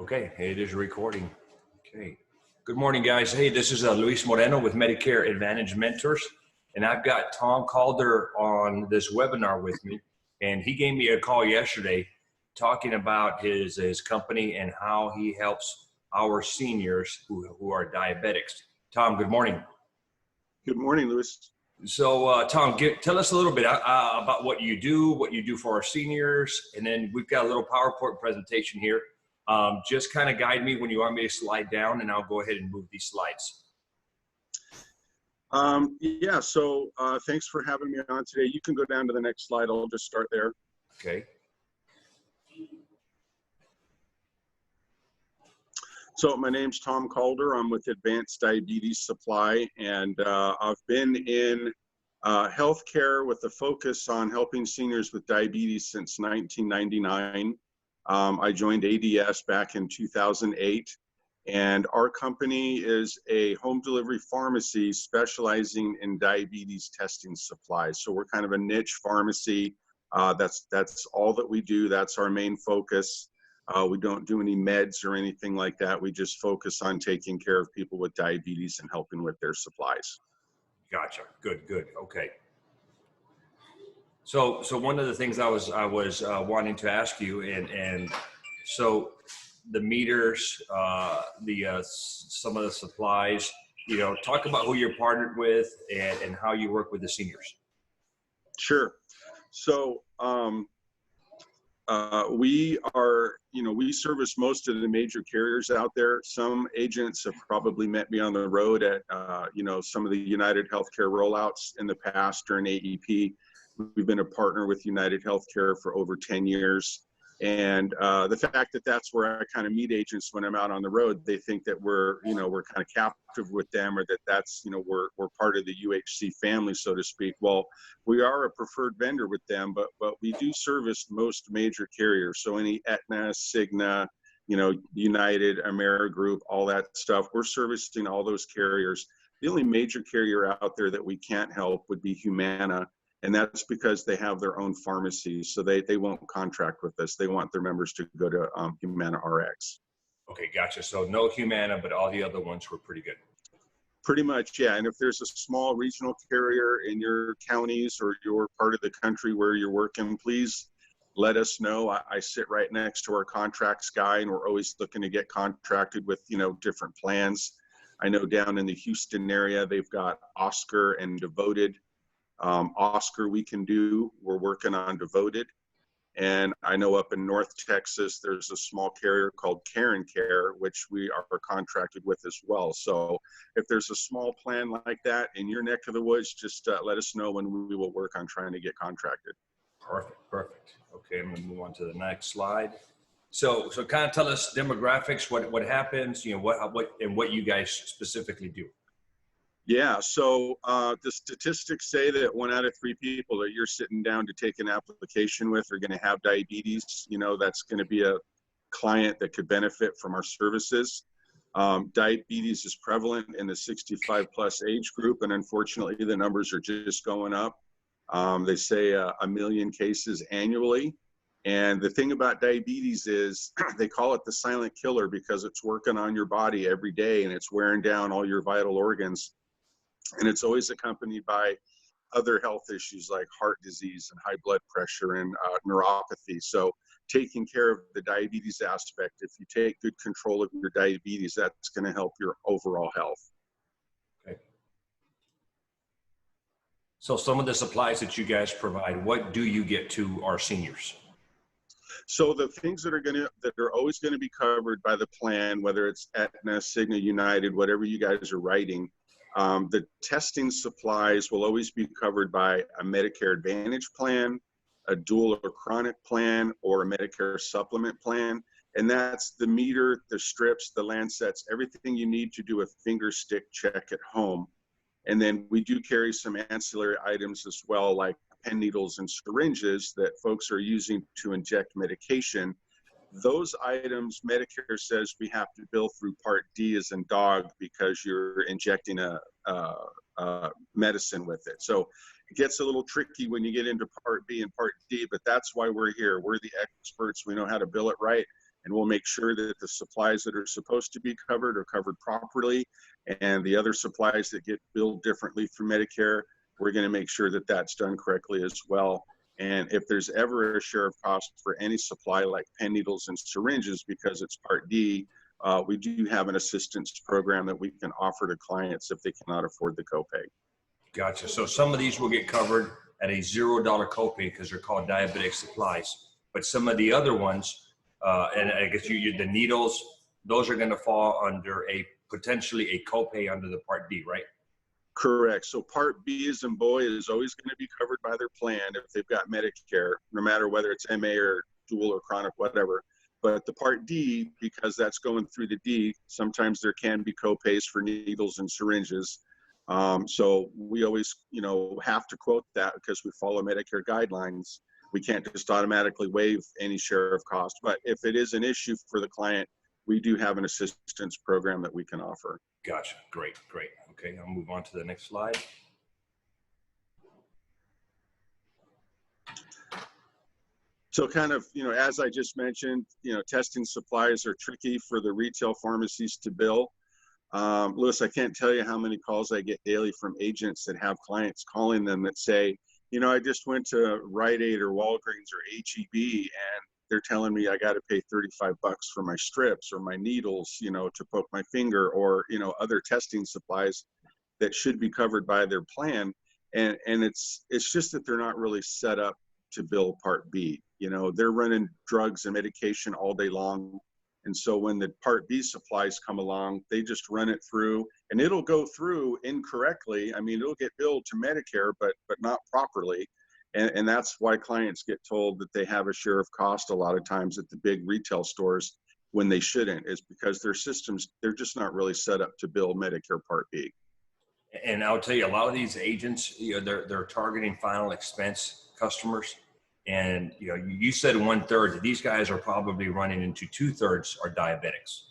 Okay, it is recording. Okay. Good morning, guys. Hey, this is Luis Moreno with Medicare Advantage Mentors, and I've got Tom Calder on this webinar with me, and he gave me a call yesterday talking about his company and how he helps our seniors who are diabetics. Tom, good morning. Good morning, Luis. So, Tom, tell us a little bit about what you do for our seniors, and then we've got a little PowerPoint presentation here. Just kind of guide me when you want me to slide down, and I'll go ahead and move these slides. Thanks for having me on today. You can go down to the next slide. I'll just start there. Okay. So my name's Tom Calder. I'm with Advanced Diabetes Supply, and I've been in healthcare with a focus on helping seniors with diabetes since 1999. I joined ADS back in 2008, and our company is a home delivery pharmacy specializing in diabetes testing supplies. So we're kind of a niche pharmacy. That's all that we do. That's our main focus. We don't do any meds or anything like that. We just focus on taking care of people with diabetes and helping with their supplies. Gotcha. Good. Okay. So one of the things I was wanting to ask you, and so the meters, some of the supplies, talk about who you're partnered with and how you work with the seniors. Sure. So we service most of the major carriers out there. Some agents have probably met me on the road at some of the United Healthcare rollouts in the past during AEP. We've been a partner with United Healthcare for over 10 years. And the fact that that's where I kind of meet agents when I'm out on the road, they think that we're kind of captive with them, or that's, we're part of the UHC family, so to speak. Well, we are a preferred vendor with them, but we do service most major carriers. So any Aetna, Cigna, United, Amerigroup, all that stuff, we're servicing all those carriers. The only major carrier out there that we can't help would be Humana. And that's because they have their own pharmacies, so they won't contract with us. They want their members to go to Humana RX. Okay, gotcha. So no Humana, but all the other ones were pretty good. Pretty much, yeah. And if there's a small regional carrier in your counties or your part of the country where you're working, please let us know. I sit right next to our contracts guy, and we're always looking to get contracted with different plans. I know down in the Houston area, they've got Oscar and Devoted. Oscar we can do, we're working on Devoted. And I know up in North Texas, there's a small carrier called Care, which we are contracted with as well. So if there's a small plan like that in your neck of the woods, just let us know, and we will work on trying to get contracted. Perfect. Okay, I'm gonna move on to the next slide. So kind of tell us demographics, what happens, what you guys specifically do. Yeah, so the statistics say that 1 out of 3 people that you're sitting down to take an application with are going to have diabetes. That's going to be a client that could benefit from our services. Diabetes is prevalent in the 65 plus age group, and unfortunately the numbers are just going up. They say 1 million cases annually. And the thing about diabetes is they call it the silent killer because it's working on your body every day and it's wearing down all your vital organs. And it's always accompanied by other health issues like heart disease and high blood pressure and neuropathy. So taking care of the diabetes aspect, if you take good control of your diabetes, that's going to help your overall health. Okay. So some of the supplies that you guys provide, what do you get to our seniors? So the things that are always going to be covered by the plan, whether it's Aetna, Cigna, United, whatever you guys are writing, the testing supplies will always be covered by a Medicare Advantage plan, a dual or chronic plan, or a Medicare supplement plan. And that's the meter, the strips, the lancets, everything you need to do a finger stick check at home. And then we do carry some ancillary items as well, like pen needles and syringes that folks are using to inject medication. Those items, Medicare says we have to bill through Part D as in dog because you're injecting a medicine with it. So it gets a little tricky when you get into Part B and Part D, but that's why we're here. We're the experts. We know how to bill it right. and we'll make sure that the supplies that are supposed to be covered are covered properly, and the other supplies that get billed differently through Medicare, we're going to make sure that that's done correctly as well. And if there's ever a share of cost for any supply like pen needles and syringes, because it's Part D, we do have an assistance program that we can offer to clients if they cannot afford the copay. Gotcha. So some of these will get covered at a $0 copay because they're called diabetic supplies. But some of the other ones, and I guess the needles, those are going to fall under potentially a copay under the Part D, right? Correct. So Part B as in boy is always going to be covered by their plan if they've got Medicare, no matter whether it's MA or dual or chronic, whatever. But the Part D, because that's going through the D, sometimes there can be copays for needles and syringes. So we always, have to quote that because we follow Medicare guidelines. We can't just automatically waive any share of cost. But if it is an issue for the client, we do have an assistance program that we can offer. Gotcha. Great. Okay, I'll move on to the next slide. So kind of, as I just mentioned, testing supplies are tricky for the retail pharmacies to bill. Louis, I can't tell you how many calls I get daily from agents that have clients calling them that say, I just went to Rite Aid or Walgreens or HEB and they're telling me I got to pay $35 for my strips or my needles, to poke my finger, or, other testing supplies that should be covered by their plan. And it's just that they're not really set up to bill Part B. They're running drugs and medication all day long. And so when the Part B supplies come along, they just run it through, and it'll go through incorrectly. I mean, it'll get billed to Medicare, but not properly. And that's why clients get told that they have a share of cost a lot of times at the big retail stores when they shouldn't, is because their systems, they're just not really set up to bill Medicare Part B. And I'll tell you, a lot of these agents, they're targeting final expense customers. And, you said 1/3. These guys are probably running into 2/3 are diabetics.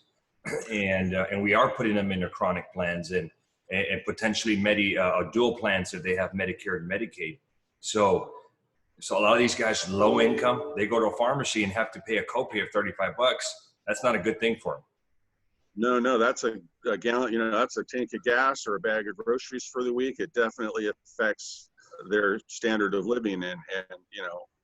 And we are putting them into chronic plans and potentially dual plans if they have Medicare and Medicaid. So a lot of these guys, low income, they go to a pharmacy and have to pay a copay of $35. That's not a good thing for them. No, that's a gallon, that's a tank of gas or a bag of groceries for the week. It definitely affects their standard of living and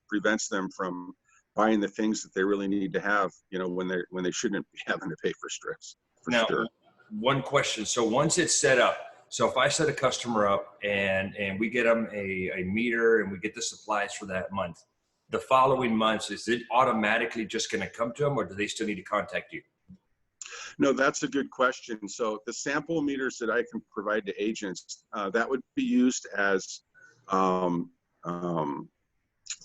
prevents them from buying the things that they really need to have, when they shouldn't be having to pay for strips. Now, sure. One question. So once it's set up, so if I set a customer up and we get them a meter and we get the supplies for that month, the following months, is it automatically just going to come to them, or do they still need to contact you? No, that's a good question. So the sample meters that I can provide to agents, that would be used as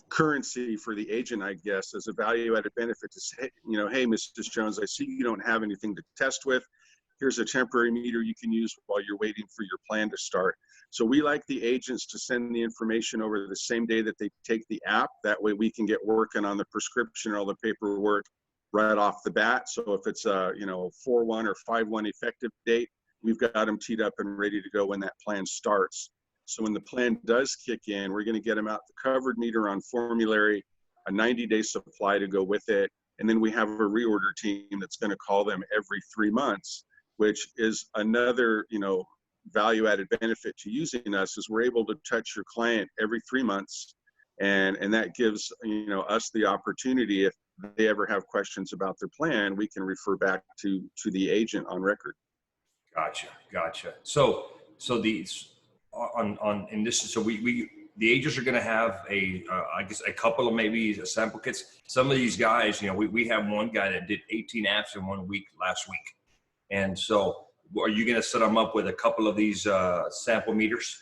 currency for the agent, I guess, as a value-added benefit to say, hey, Mrs. Jones, I see you don't have anything to test with. Here's a temporary meter you can use while you're waiting for your plan to start. So we like the agents to send the information over the same day that they take the app. That way we can get working on the prescription or all the paperwork right off the bat. So if it's a 4/1 or 5/1 effective date, we've got them teed up and ready to go when that plan starts. So when the plan does kick in, we're going to get them out the covered meter on formulary, a 90-day supply to go with it. And then we have a reorder team that's going to call them every 3 months, which is another, value-added benefit to using us, is we're able to touch your client every 3 months. And that gives, us the opportunity, if they ever have questions about their plan, we can refer back to the agent on record. Gotcha. So these the agents are going to have I guess a couple of maybe sample kits. Some of these guys, we have one guy that did 18 apps in 1 week last week. And so are you going to set them up with a couple of these sample meters?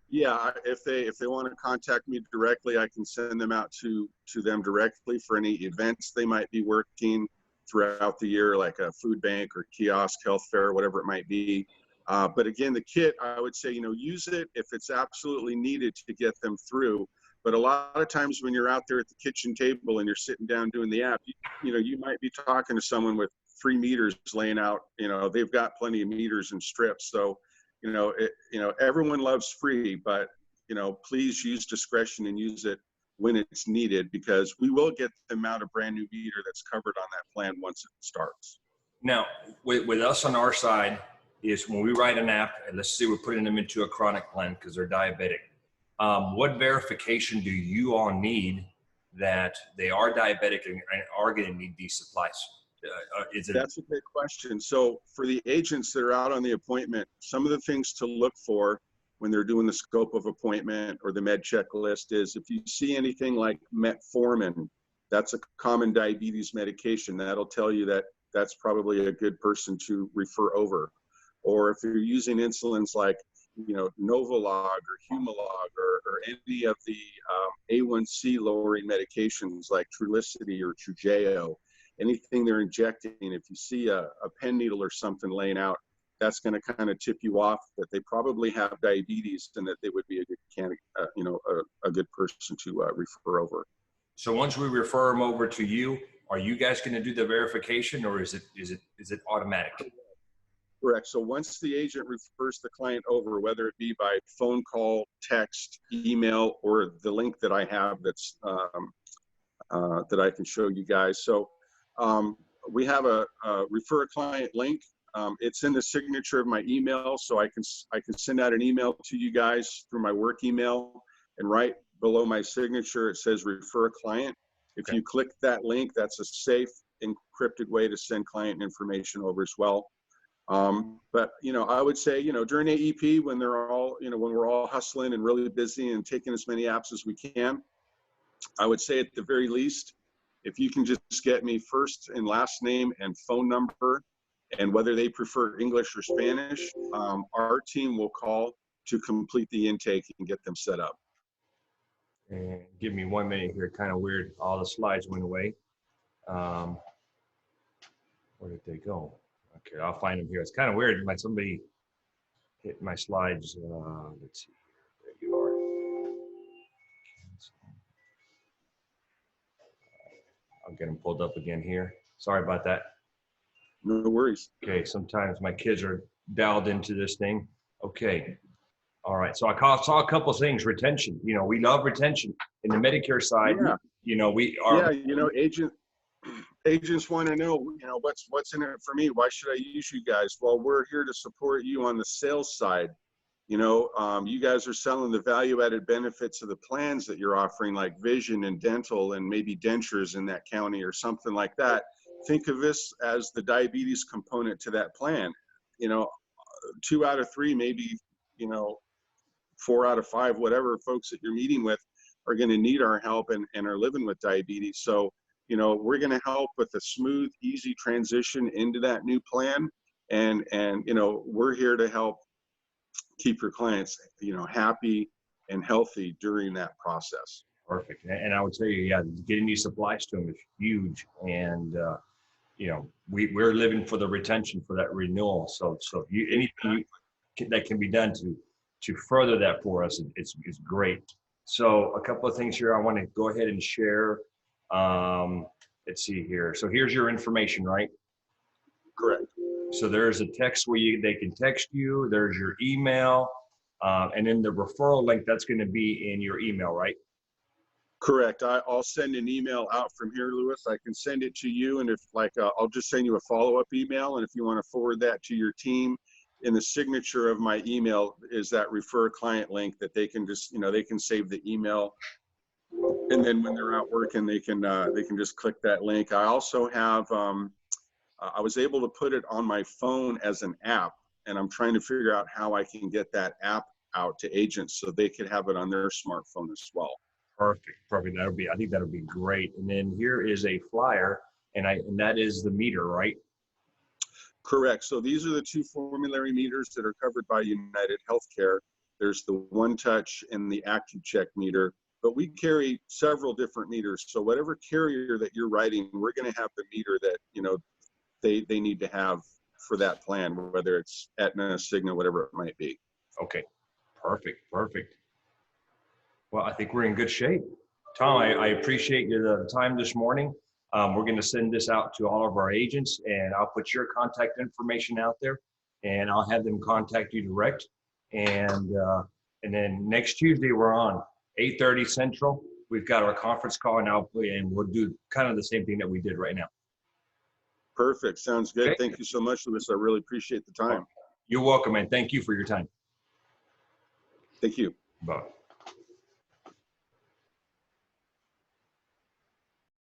Yeah, if they want to contact me directly, I can send them out to them directly for any events they might be working throughout the year, like a food bank or kiosk, health fair, whatever it might be. But again, the kit, I would say, use it if it's absolutely needed to get them through. But a lot of times when you're out there at the kitchen table and you're sitting down doing the app, you might be talking to someone with 3 meters laying out, they've got plenty of meters and strips. So, everyone loves free, but, please use discretion and use it when it's needed, because we will get them out a brand new meter that's covered on that plan once it starts. Now, with us on our side is when we write an app, and let's say we're putting them into a chronic plan because they're diabetic. What verification do you all need that they are diabetic and are going to need these supplies? That's a great question. So for the agents that are out on the appointment, some of the things to look for when they're doing the scope of appointment or the med checklist is if you see anything like metformin, that's a common diabetes medication. That'll tell you that that's probably a good person to refer over. Or if you're using insulins like, Novolog or Humalog or any of the A1C lowering medications like Trulicity or Trujeo, anything they're injecting, if you see a pen needle or something laying out, that's going to kind of tip you off that they probably have diabetes and that they would be a good candidate, a good person to refer over. So once we refer them over to you, are you guys going to do the verification, or is it automatic? Correct. So once the agent refers the client over, whether it be by phone call, text, email, or the link that I have that's that I can show you guys. So we have a refer a client link. It's in the signature of my email, so I can send out an email to you guys through my work email, and right below my signature it says refer a client. If you click that link, that's a safe, encrypted way to send client information over as well. But I would say during AEP, when they're all when we're all hustling and really busy and taking as many apps as we can, I would say at the very least, if you can just get me first and last name and phone number, and whether they prefer English or Spanish, our team will call to complete the intake and get them set up. And give me 1 minute here. Kind of weird. All the slides went away. Where did they go? Okay, I'll find them here. It's kind of weird. Somebody hit my slides. Let's see. There you are. I'll get them pulled up again here. Sorry about that. No worries. Okay, sometimes my kids are dialed into this thing. Okay. All right. So I saw a couple of things. Retention. We love retention. In the Medicare side, we are. Yeah, agents want to know, what's in it for me? Why should I use you guys? Well, we're here to support you on the sales side. You guys are selling the value-added benefits of the plans that you're offering, like vision and dental and maybe dentures in that county or something like that. Think of this as the diabetes component to that plan. 2 out of 3, maybe, 4 out of 5, whatever folks that you're meeting with are going to need our help and are living with diabetes. So, we're going to help with a smooth, easy transition into that new plan. And we're here to help keep your clients, happy and healthy during that process. Perfect. And I would tell you, yeah, getting these supplies to them is huge. And, we're living for the retention, for that renewal. So anything that can be done to further that for us, it's great. So a couple of things here I want to go ahead and share. Let's see here. So here's your information, right? Correct. So there's a text where they can text you. There's your email. And then the referral link, that's going to be in your email, right? Correct. I'll send an email out from here, Louis. I can send it to you, and if I'll just send you a follow-up email, and if you want to forward that to your team, in the signature of my email is that refer client link that they can just, they can save the email, and then when they're out working, they can just click that link. I also have, I was able to put it on my phone as an app, and I'm trying to figure out how I can get that app out to agents so they could have it on their smartphone as well. Perfect. I think that'll be great. And then here is a flyer, and that is the meter, right? Correct. So these are the 2 formulary meters that are covered by United Healthcare. There's the One Touch and the AccuCheck meter, but we carry several different meters. So whatever carrier that you're writing, we're going to have the meter that, they need to have for that plan, whether it's Aetna, Cigna, whatever it might be. Okay. Perfect. Well, I think we're in good shape. Tom, I appreciate the time this morning. We're going to send this out to all of our agents, and I'll put your contact information out there, and I'll have them contact you direct. And then next Tuesday, we're on 8:30 Central. we've got our conference call now, and we'll do kind of the same thing that we did right now. Perfect. Sounds good. Okay. Thank you so much, Louis. I really appreciate the time. You're welcome, and thank you for your time. Thank you. Bye.